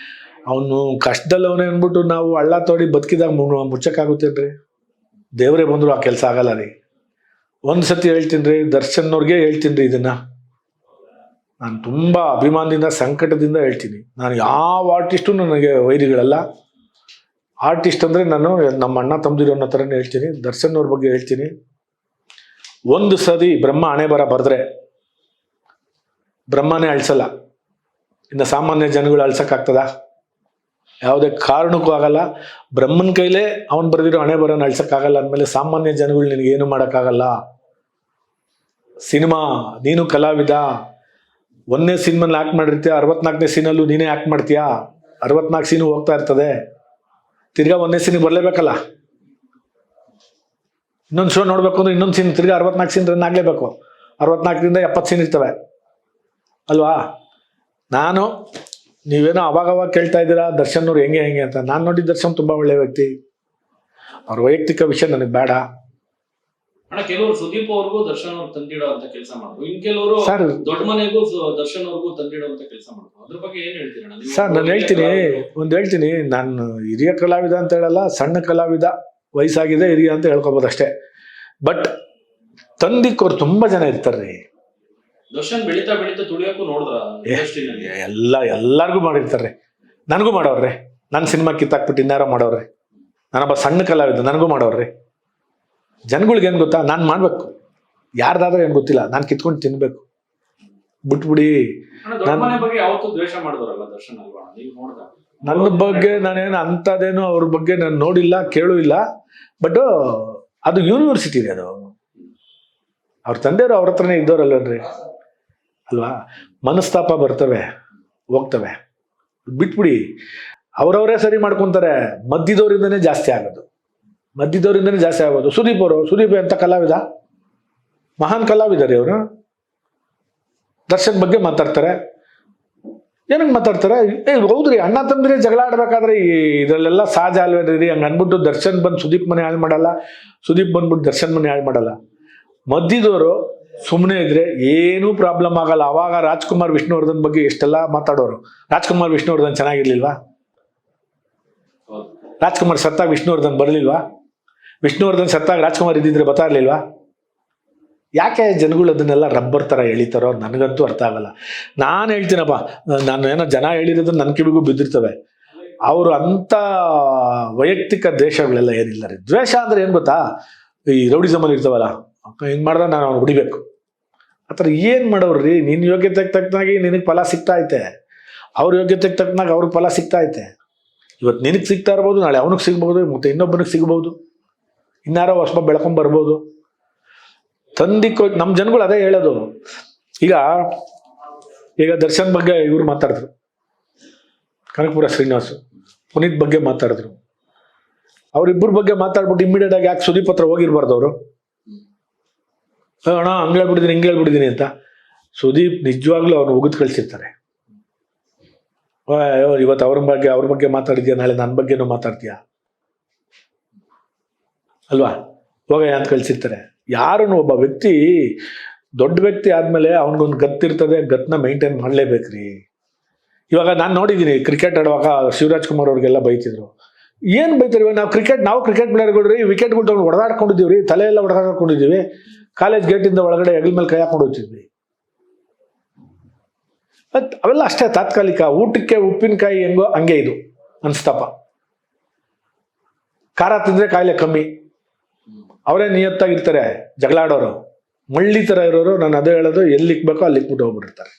ಅವನು ಕಷ್ಟದಲ್ಲಿ ಅವನೇ ಅಂದ್ಬಿಟ್ಟು ನಾವು ಹಳ್ಳ ತೋಡಿ ಬದುಕಿದಾಗ ಮುಚ್ಚಕ್ಕಾಗುತ್ತೇನ್ರಿ? ದೇವರೇ ಬಂದ್ರು ಆ ಕೆಲಸ ಆಗಲ್ಲ ರೀ. ಒಂದು ಸತಿ ಹೇಳ್ತೀನಿ ರೀ, ದರ್ಶನ್ನವ್ರಿಗೆ ಹೇಳ್ತೀನಿ ರೀ, ಇದನ್ನ ನಾನು ತುಂಬ ಅಭಿಮಾನದಿಂದ ಸಂಕಟದಿಂದ ಹೇಳ್ತೀನಿ. ನಾನು ಯಾವ ಆರ್ಟಿಸ್ಟು ನನಗೆ ವೈರಿಗಳಲ್ಲ. ಆರ್ಟಿಸ್ಟ್ ಅಂದರೆ ನಾನು ನಮ್ಮ ಅಣ್ಣ ತಮ್ಮದಿರೋ ಅನ್ನೋ ಥರನೇ ಹೇಳ್ತೀನಿ. ದರ್ಶನ್ ಅವ್ರ ಬಗ್ಗೆ ಹೇಳ್ತೀನಿ. ಒಂದು ಸರಿ ಬ್ರಹ್ಮ ಹಣೆ ಬರ ಬರೆದ್ರೆ ಬ್ರಹ್ಮನೇ ಅಳಿಸಲ್ಲ. ಇನ್ನು ಸಾಮಾನ್ಯ ಜನಗಳು ಅಳ್ಸಕ್ಕಾಗ್ತದ? ಯಾವುದೇ ಕಾರಣಕ್ಕೂ ಆಗಲ್ಲ. ಬ್ರಹ್ಮನ ಕೈಲೇ ಅವನು ಬರೆದಿರೋ ಹಣೆ ಬರೋನ ಅಳ್ಸಕ್ಕಾಗಲ್ಲ ಅಂದಮೇಲೆ ಸಾಮಾನ್ಯ ಜನಗಳು ನಿನಗೇನು ಮಾಡೋಕ್ಕಾಗಲ್ಲ. ಸಿನಿಮಾ, ನೀನು ಕಲಾವಿದ. 1ನೇ ಸೀನಲ್ಲಿ ಆ್ಯಕ್ಟ್ ಮಾಡಿರ್ತೀಯ, 64ನೇ ಸೀನಲ್ಲೂ ನೀನೇ ಆ್ಯಕ್ಟ್ ಮಾಡ್ತೀಯಾ. 64 ಸೀನು ಹೋಗ್ತಾ ಇರ್ತದೆ. ತಿರ್ಗಾ 1ನೇ ಸೀನಿಗೆ ಬರಲೇಬೇಕಲ್ಲ. ಇನ್ನೊಂದು ಶೋ ನೋಡ್ಬೇಕು ಅಂದ್ರೆ ಇನ್ನೊಂದು ಸೀನ್ ತಿರ್ಗಾ 64 ಸೀನ್ ರನ್ ಆಗಲೇಬೇಕು. 64ರಿಂದ 70 ಸೀನ್ ಇರ್ತವೆ ಅಲ್ವಾ? ನೀವೇನೋ ಅವಾಗವಾಗ ಕೇಳ್ತಾ ಇದ್ದೀರಾ ದರ್ಶನ್ ಅವ್ರು ಹೆಂಗೆ ಅಂತ. ನಾನು ನೋಡಿ ದರ್ಶನ್ ತುಂಬಾ ಒಳ್ಳೆ ವ್ಯಕ್ತಿ. ಅವ್ರ ವೈಯಕ್ತಿಕ ವಿಷಯ ನನಗೆ ಬೇಡ. ಕೆಲವರು ಸುದೀಪ್ ಅವ್ರಿಗೂ ದರ್ಶನ್ ಅವ್ರು ತಂದಿಡೋ ಅಂತ ಕೆಲಸ ಮಾಡಿದ್ರು, ಇನ್ ಕೆಲವರು ದೊಡ್ಡ ಮನೆಗೂ ದರ್ಶನ್ ಅವ್ರಿಗೂ ತಂದಿಡೋ ಅಂತ ಕೆಲಸ ಮಾಡಿದ್ರು. ಅದ್ರ ಬಗ್ಗೆ ಏನ್ ಹೇಳ್ತೀರಣ್ಣ? ಸರ್ ನಾನು ಹೇಳ್ತೀನಿ, ನಾನು ಹಿರಿಯ ಕಲಾವಿದ ಅಂತ ಹೇಳಲ್ಲ, ಸಣ್ಣ ಕಲಾವಿದ, ವಯಸ್ಸಾಗಿದೆ, ಹಿರಿಯ ಅಂತ ಹೇಳ್ಕೊಬೋದು ಅಷ್ಟೇ. ಬಟ್ ತಂದಿಕ್ಕೋರು ತುಂಬಾ ಜನ ಇರ್ತಾರ್ರಿ. ದರ್ಶನ್ ಬೆಳೀತಾ ತುಳಿಯೋಕ್ಕೂ ನೋಡಿದ್ರ? ಎಲ್ಲಾರ್ಗು ಮಾಡಿರ್ತಾರೆ. ನನಗೂ ಮಾಡವ್ರೆ. ನನ್ನ ಸಿನಿಮಾ ಕಿತ್ತಾಕ್ಬಿಟ್ಟು ಇನ್ಯಾರೋ ಮಾಡವ್ರೆ. ನಾನೊಬ್ಬ ಸಣ್ಣ ಕಲಾವಿದ, ನನಗೂ ಮಾಡವ್ರೆ. ಜನಗಳಿಗೆ ಏನು ಗೊತ್ತಾ, ನಾನು ಮಾಡ್ಬೇಕು. ಯಾರ್ದಾದ್ರೆ ಏನು ಗೊತ್ತಿಲ್ಲ, ನಾನು ಕಿತ್ಕೊಂಡು ತಿನ್ಬೇಕು. ಬಿಟ್ಬಿಡಿ. ನನ್ನ ಬಗ್ಗೆ ನಾನೇನು ಅಂಥದ್ದೇನು ಅವ್ರ ಬಗ್ಗೆ ನಾನು ನೋಡಿಲ್ಲ, ಕೇಳೂ ಇಲ್ಲ. ಬಟ್ ಅದು ಯೂನಿವರ್ಸಿಟಿ ಇದೆ. ಅದು ಅವ್ರ ತಂದೆಯವರು ಅವ್ರ ಹತ್ರನೇ ಇದ್ದವ್ರಲ್ವನ್ರಿ ಅಲ್ವಾ? ಮನಸ್ತಾಪ ಬರ್ತವೆ, ಹೋಗ್ತವೆ. ಬಿಟ್ಬಿಡಿ. ಅವ್ರವರೇ ಸರಿ ಮಾಡ್ಕೊಂತಾರೆ. ಮಧ್ಯದವರಿಂದನೇ ಜಾಸ್ತಿ ಆಗೋದು. ಸುದೀಪ್ ಅಂತ ಕಲಾವಿದ, ಮಹಾನ್ ಕಲಾವಿದರಿ ಅವರು. ದರ್ಶನ್ ಬಗ್ಗೆ ಮಾತಾಡ್ತಾರೆ. ಏನಂಗೆ ಮಾತಾಡ್ತಾರೆ? ಹೌದ್ರಿ, ಅಣ್ಣ ತಮ್ಮಂದಿರೇ ಜಗಳ ಆಡ್ಬೇಕಾದ್ರೆ ಇದರಲ್ಲೆಲ್ಲ ಸಹಜ ಅಲ್ವೇನ್ರಿ? ಹಂಗೆ ಅನ್ಬಿಟ್ಟು ದರ್ಶನ್ ಬಂದು ಸುದೀಪ್ ಮನೆ ಹಾಳು ಮಾಡಲ್ಲ, ಸುದೀಪ್ ಬಂದ್ಬಿಟ್ಟು ದರ್ಶನ್ ಮನೆ ಹಾಳು ಮಾಡಲ್ಲ. ಮಧ್ಯದವರು ಸುಮ್ಮನೆ ಇದ್ರೆ ಏನೂ ಪ್ರಾಬ್ಲಮ್ ಆಗಲ್ಲ. ಅವಾಗ ರಾಜ್ಕುಮಾರ್ ವಿಷ್ಣುವರ್ಧನ್ ಬಗ್ಗೆ ಎಷ್ಟೆಲ್ಲ ಮಾತಾಡೋರು. ರಾಜ್ಕುಮಾರ್ ವಿಷ್ಣುವರ್ಧನ್ ಚೆನ್ನಾಗಿರ್ಲಿಲ್ವಾ? ರಾಜ್ಕುಮಾರ್ ಸತ್ತಾಗ ವಿಷ್ಣುವರ್ಧನ್ ಬರಲಿಲ್ವಾ? ವಿಷ್ಣುವರ್ಧನ್ ಸತ್ತಾಗ ರಾಜ್ಕುಮಾರ್ ಇದ್ದಿದ್ರೆ ಬರ್ತಾ ಇರ್ಲಿಲ್ವಾ? ಯಾಕೆ ಜನಗಳು ಅದನ್ನೆಲ್ಲ ರಬ್ಬರ್ ಥರ ಎಳಿತಾರೋ ನನಗಂತೂ ಅರ್ಥ ಆಗಲ್ಲ. ನಾನು ಹೇಳ್ತೀನಪ್ಪ, ನಾನು ಏನೋ ಜನ ಹೇಳಿರೋದು ನನ್ನ ಕಿವಿಗೂ ಬಿದ್ದಿರ್ತವೆ. ಅವರು ಅಂಥ ವೈಯಕ್ತಿಕ ದ್ವೇಷಗಳೆಲ್ಲ ಏನಿಲ್ಲ ರೀ. ದ್ವೇಷ ಅಂದರೆ ಏನು ಗೊತ್ತಾ? ಈ ರೌಡಿಸಮಲ್ಲಿ ಇರ್ತಾವಲ್ಲ, ಹಿಂಗೆ ಮಾಡಿದ್ರೆ ನಾನು ಅವ್ನು ಹೊಡಿಬೇಕು ಆ ಥರ ಏನು ಮಾಡೋರ್ರಿ? ನಿನ್ನ ಯೋಗ್ಯತೆಗೆ ತಕ್ಕನಾಗಿ ನಿನಗೆ ಫಲ ಸಿಗ್ತಾ ಐತೆ, ಅವ್ರ ಯೋಗ್ಯತೆಗೆ ತಕ್ಕನಾಗ ಅವ್ರಿಗೆ ಫಲ ಸಿಗ್ತಾ ಐತೆ. ಇವತ್ತು ನಿನಗೆ ಸಿಗ್ತಾ ಇರ್ಬೋದು, ನಾಳೆ ಅವನಿಗೆ ಸಿಗ್ಬೋದು, ಮತ್ತೆ ಇನ್ನೊಬ್ಬನಿಗೆ ಸಿಗ್ಬೋದು, ಇನ್ನಾರೋ ಹೊಸ ಬೆಳ್ಕೊಂಬರ್ಬೋದು. ನಮ್ಮ ಜನಗಳು ಅದೇ ಹೇಳೋದು. ಈಗ ದರ್ಶನ್ ಬಗ್ಗೆ ಇವ್ರು ಮಾತಾಡಿದ್ರು, ಕನಕಪುರ ಶ್ರೀನಿವಾಸ್, ಪುನೀತ್ ಬಗ್ಗೆ ಮಾತಾಡಿದ್ರು. ಅವ್ರಿಬ್ಬರ ಬಗ್ಗೆ ಮಾತಾಡ್ಬಿಟ್ಟು ಇಮ್ಮಿಡಿಯೇಟ್ ಆಗಿ ಯಾಕೆ ಸುದೀಪ್ ಹತ್ರ ಹೋಗಿರ್ಬಾರ್ದು ಅವರು? ಅಣ್ಣ ಹಂಗೆ ಹೇಳ್ಬಿಟ್ಟಿದ್ದೀನಿ, ಹಿಂಗೆ ಹೇಳ್ಬಿಟ್ಟಿದ್ದೀನಿ ಅಂತ. ಸುದೀಪ್ ನಿಜವಾಗ್ಲೂ ಅವ್ರನ್ನ ಉಗಿದು ಕಳಿಸಿರ್ತಾರೆ. ಇವತ್ತು ಅವ್ರ ಬಗ್ಗೆ ಮಾತಾಡಿದ್ಯಾ, ನಾಳೆ ನನ್ನ ಬಗ್ಗೆನೂ ಮಾತಾಡ್ತೀಯಾ ಅಲ್ವಾ, ಹೋಗಯ್ಯ ಅಂತ ಕಳಿಸಿರ್ತಾರೆ. ಯಾರನ್ನು ಒಬ್ಬ ವ್ಯಕ್ತಿ ದೊಡ್ಡ ವ್ಯಕ್ತಿ ಆದ್ಮೇಲೆ ಅವನಿಗೊಂದು ಗತ್ತಿರ್ತದೆ, ಗತ್ತನ್ನ ಮೇಂಟೈನ್ ಮಾಡಲೇಬೇಕ್ರಿ. ಇವಾಗ ನಾನು ನೋಡಿದ್ದೀನಿ, ಕ್ರಿಕೆಟ್ ಆಡುವಾಗ ಶಿವರಾಜ್ ಕುಮಾರ್ ಅವ್ರಿಗೆಲ್ಲ ಬೈತಿದ್ರು. ಏನು ಬೈತಾರೆ? ಇವಾಗ ನಾವು ಕ್ರಿಕೆಟ್ ಪ್ಲೇಯರ್ಗಳು ರೀ, ವಿಕೆಟ್ಗಳು ತಗೊಂಡು ಹೊಡೆದಾಡ್ಕೊಂಡಿದ್ದೀವಿ ರೀ, ತಲೆ ಎಲ್ಲ ಹೊಡೆದಾಡ್ಕೊಂಡಿದ್ದೀವಿ, ಕಾಲೇಜ್ ಗೇಟಿಂದ ಒಳಗಡೆ ಹೆಗಲ ಮೇಲೆ ಕೈ ಹಾಕೊಂಡು ಹೋಗ್ತಿದ್ವಿ. ಅವೆಲ್ಲ ಅಷ್ಟೇ ತಾತ್ಕಾಲಿಕ. ಊಟಕ್ಕೆ ಉಪ್ಪಿನಕಾಯಿ ಹೆಂಗೋ ಹಂಗೆ ಇದು ಅನ್ಸ್ತಪ್ಪ. ಖಾರ ತಿಂದ್ರೆ ಕಾಯಿಲೆ ಕಮ್ಮಿ. ಅವರೇ ನಿಯತ್ತಾಗಿರ್ತಾರೆ ಜಗಳ ಆಡೋರು, ಮಳ್ಳಿ ಥರ ಇರೋರು. ನಾನು ಅದೇ ಹೇಳೋದು, ಎಲ್ಲಿಕ್ಬೇಕೋ ಅಲ್ಲಿ ಇಕ್ಬಿಟ್ಟು ಹೋಗ್ಬಿಟ್ಟಿರ್ತಾರೆ.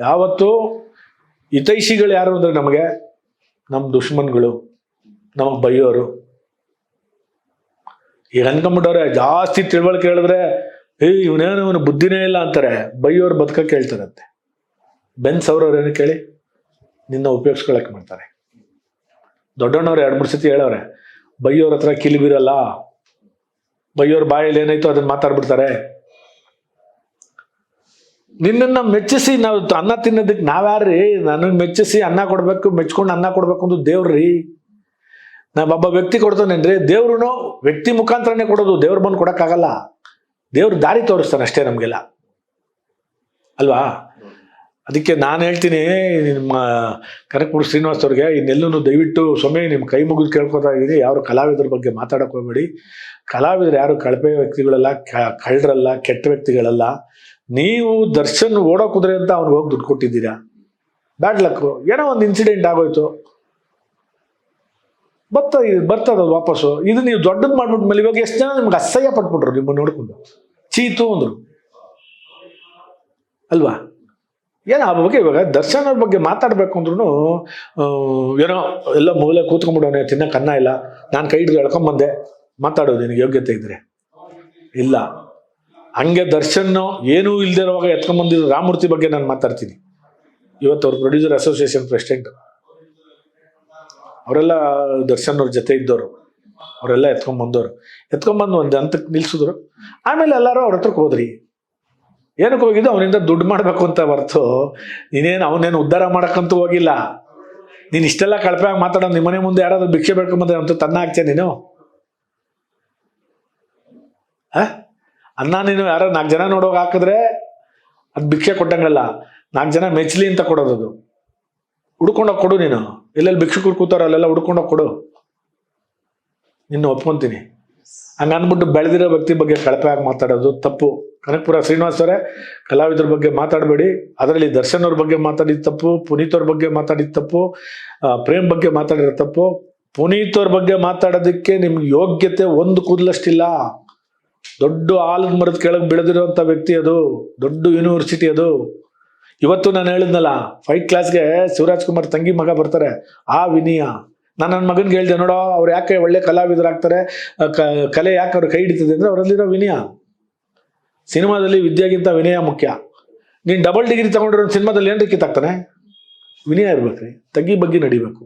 ಯಾವತ್ತು ಹಿತೈಷಿಗಳು ಯಾರು ಅಂದ್ರೆ ನಮಗೆ ನಮ್ಮ ದುಶ್ಮನ್ಗಳು, ನಮಗೆ ಬೈಯೋರು. ಈಗ ಅನ್ಕೊಂಬಿಟ್ಟವ್ರೆ ಜಾಸ್ತಿ ತಿಳುವಳಿಕೆ ಹೇಳಿದ್ರೆ ಇವನೇನು ಇವನು ಬುದ್ಧಿನೇ ಇಲ್ಲ ಅಂತಾರೆ. ಬೈಯೋರು ಬದುಕಕ್ಕೆ ಹೇಳ್ತಾರಂತೆ. ಬೆನ್ಸ್ ಅವ್ರವ್ರು ಏನು ಕೇಳಿ ನಿನ್ನ ಉಪಯೋಗಿಸ್ಕೊಳಕ್ಕೆ ಮಾಡ್ತಾರೆ. ದೊಡ್ಡಣ್ಣವ್ರು 2-3 ಸತಿ ಹೇಳವ್ರೆ, ಬೈಯೋರ ಹತ್ರ ಕಿಲಿಬಿರಲ್ಲ, ಬೈಯೋರ್ ಬಾಯಲ್ಲಿ ಏನಾಯ್ತು ಅದನ್ನ ಮಾತಾಡ್ಬಿಡ್ತಾರೆ. ನಿನ್ನನ್ನು ಮೆಚ್ಚಿಸಿ ನಾವು ಅನ್ನ ತಿನ್ನೋದಕ್ಕೆ ನಾವ್ಯಾರ್ರಿ? ನನಗೆ ಮೆಚ್ಚಿಸಿ ಅನ್ನ ಕೊಡ್ಬೇಕು, ಮೆಚ್ಕೊಂಡು ಅನ್ನ ಕೊಡ್ಬೇಕು ಅಂತ ದೇವ್ರಿ. ಒಬ್ಬ ವ್ಯಕ್ತಿ ಕೊಡ್ತಾನೇನ್ರಿ? ದೇವ್ರು ವ್ಯಕ್ತಿ ಮುಖಾಂತರನೇ ಕೊಡೋದು, ದೇವ್ರು ಬಂದು ಕೊಡಕ್ಕಾಗಲ್ಲ. ದೇವ್ರು ದಾರಿ ತೋರಿಸ್ತಾನೆ ಅಷ್ಟೇ ನಮಗೆಲ್ಲ ಅಲ್ವಾ. ಅದಕ್ಕೆ ನಾನು ಹೇಳ್ತೀನಿ ನಿಮ್ಮ ಕನಕಪುರ ಶ್ರೀನಿವಾಸ್ ಅವ್ರಿಗೆ, ಇನ್ನೆಲ್ಲೂ ದಯವಿಟ್ಟು ಸ್ವಾಮಿ ನಿಮ್ಮ ಕೈ ಮುಗಿದು ಕೇಳ್ಕೊತಾ ಇದ್ದೀನಿ, ಯಾರು ಕಲಾವಿದರ ಬಗ್ಗೆ ಮಾತಾಡಕ್ಕೆ ಹೋಗ್ಬೇಡಿ. ಕಲಾವಿದರು ಯಾರು ಕಳಪೆ ವ್ಯಕ್ತಿಗಳಲ್ಲ, ಕಳ್ಳರಲ್ಲ, ಕೆಟ್ಟ ವ್ಯಕ್ತಿಗಳಲ್ಲ. ನೀವು ದರ್ಶನ್ ಓಡೋ ಕುದುರೆ ಅಂತ ಅವ್ನಿಗೆ ಹೋಗಿ ದುಡ್ಡು ಕೊಟ್ಟಿದ್ದೀರಾ. ಬ್ಯಾಡ್ ಲಕ್ಕು, ಏನೋ ಒಂದು ಇನ್ಸಿಡೆಂಟ್ ಆಗೋಯ್ತು, ಬರ್ತದ ವಾಪಸ್ಸು. ಇದು ನೀವು ದೊಡ್ಡದು ಮಾಡ್ಬಿಟ್ಟು ಮೇಲೆ ಇವಾಗ ಎಷ್ಟು ಜನ ನಿಮ್ಗೆ ಅಸಹ್ಯ ಪಟ್ಬಿಟ್ರು ನಿಮ್ಮನ್ನು ನೋಡ್ಕೊಂಡು, ಚೀತು ಅಂದ್ರು ಅಲ್ವಾ. ಏನೋ ಆ ಬಗ್ಗೆ ಇವಾಗ ದರ್ಶನ್ ಅವ್ರ ಬಗ್ಗೆ ಮಾತಾಡ್ಬೇಕು ಅಂದ್ರೂ ಏನೋ ಎಲ್ಲ ಮೂಲೆ ಕೂತ್ಕೊಂಡ್ಬಿಡೋನೆ, ತಿನ್ನಕ್ಕೆ ಅನ್ನ ಇಲ್ಲ, ನಾನು ಕೈ ಹಿಡಿದು ಎಳ್ಕೊಂಬಂದೆ, ಮಾತಾಡೋದು ನಿನಗೆ ಯೋಗ್ಯತೆ ಇದ್ರೆ ಇಲ್ಲ. ಹಂಗೆ ದರ್ಶನ್ ಏನೂ ಇಲ್ಲದೆ ಇರುವಾಗ ಎತ್ಕೊಂಡ್ಬಂದಿದ್ರು ರಾಮಮೂರ್ತಿ ಬಗ್ಗೆ ನಾನು ಮಾತಾಡ್ತೀನಿ. ಇವತ್ತು ಅವ್ರ ಪ್ರೊಡ್ಯೂಸರ್ ಅಸೋಸಿಯೇಷನ್ ಪ್ರೆಸಿಡೆಂಟ್, ಅವರೆಲ್ಲ ದರ್ಶನ್ ಅವ್ರ ಜೊತೆ ಇದ್ದವರು, ಅವರೆಲ್ಲ ಎತ್ಕೊಂಡ್ಬಂದು ಒಂದು ಹಂತಕ್ಕೆ ನಿಲ್ಸಿದ್ರು. ಆಮೇಲೆ ಎಲ್ಲರೂ ಅವ್ರ ಹತ್ರಕ್ಕೆ ಹೋದ್ರಿ. ಏನಕ್ಕೆ ಹೋಗಿದ್ದು? ಅವನಿಂದ ದುಡ್ಡು ಮಾಡಬೇಕು ಅಂತ ಹೊರ್ತು ಅವನೇನು ಉದ್ಧಾರ ಮಾಡೋಕ್ಕಂತೂ ಹೋಗಿಲ್ಲ. ನೀನು ಇಷ್ಟೆಲ್ಲ ಕಳಪೆ ಆಗಿ ಮಾತಾಡೋದು, ನಿಮ್ಮ ಮನೆ ಮುಂದೆ ಯಾರಾದ್ರೂ ಭಿಕ್ಷೆ ಬೇಡ್ಕೊಂಬಂದ್ರೆ ಅಂತ ತನ್ನ ಹಾಕ್ತೀಯ ನೀನು? ಅನ್ನ ನೀನು ಯಾರೋ 4 ಜನ ನೋಡೋಕೆ ಹಾಕಿದ್ರೆ ಅದು ಭಿಕ್ಷೆ ಕೊಟ್ಟಂಗಲ್ಲ, 4 ಜನ ಮೆಚ್ಚಲಿ ಅಂತ ಕೊಡೋದು. ಅದು ಹುಡ್ಕೊಂಡೋಗಿ ಕೊಡು. ನೀನು ಎಲ್ಲೆಲ್ಲಿ ಭಿಕ್ಷುಕರು ಕೂತಾರೋ ಅಲ್ಲೆಲ್ಲ ಹುಡ್ಕೊಂಡೋಗಿ ಕೊಡು, ನಿನ್ನ ಒಪ್ಕೊಂತೀನಿ. ಹಂಗ ಅಂದ್ಬಿಟ್ಟು ಬೆಳೆದಿರೋ ವ್ಯಕ್ತಿ ಬಗ್ಗೆ ಕಳಪೆ ಆಗಿ ಮಾತಾಡೋದು ತಪ್ಪು. ಕನಕಪುರ ಶ್ರೀನಿವಾಸ್ ಅವರೇ, ಕಲಾವಿದರ ಬಗ್ಗೆ ಮಾತಾಡಬೇಡಿ. ಅದರಲ್ಲಿ ದರ್ಶನ್ ಅವ್ರ ಬಗ್ಗೆ ಮಾತಾಡಿದ ತಪ್ಪು, ಪುನೀತ್ ಅವ್ರ ಬಗ್ಗೆ ಮಾತಾಡಿದ ತಪ್ಪು, ಪ್ರೇಮ್ ಬಗ್ಗೆ ಮಾತಾಡಿರೋ ತಪ್ಪು. ಪುನೀತ್ ಅವ್ರ ಬಗ್ಗೆ ಮಾತಾಡೋದಕ್ಕೆ ನಿಮ್ಗೆ ಯೋಗ್ಯತೆ ಒಂದು ಕೂದಲಷ್ಟಿಲ್ಲ. ದೊಡ್ಡ ಆಲದ ಮರದ ಕೆಳಗೆ ಬೆಳೆದಿರೋಂಥ ವ್ಯಕ್ತಿ ಅದು, ದೊಡ್ಡ ಯೂನಿವರ್ಸಿಟಿ ಅದು. ಇವತ್ತು ನಾನು ಹೇಳಿದ್ನಲ್ಲ, 5th ಕ್ಲಾಸ್ಗೆ ಶಿವರಾಜ್ ಕುಮಾರ್ ತಂಗಿ ಮಗ ಬರ್ತಾರೆ, ಆ ವಿನಯ. ನಾನು ನನ್ನ ಮಗನಿಗೆ ಹೇಳ್ದೆ, ನೋಡೋ ಅವ್ರು ಯಾಕೆ ಒಳ್ಳೆ ಕಲಾವಿದರಾಗ್ತಾರೆ, ಕಲೆ ಯಾಕೆ ಅವ್ರು ಕೈ ಹಿಡಿತದೆ ಅಂದರೆ ಅವರಲ್ಲಿರೋ ವಿನಯ. ಸಿನಿಮಾದಲ್ಲಿ ವಿದ್ಯೆಗಿಂತ ವಿನಯ ಮುಖ್ಯ. ನೀನು ಡಬಲ್ ಡಿಗ್ರಿ ತಗೊಂಡಿರೋ ಸಿನಿಮಾದಲ್ಲಿ ಏನ್ರಿ ಕಿತ್ತಾಗ್ತಾನೆ? ವಿನಯ ಇರ್ಬೇಕ್ರಿ, ತಗ್ಗಿ ಬಗ್ಗೆ ನಡಿಬೇಕು.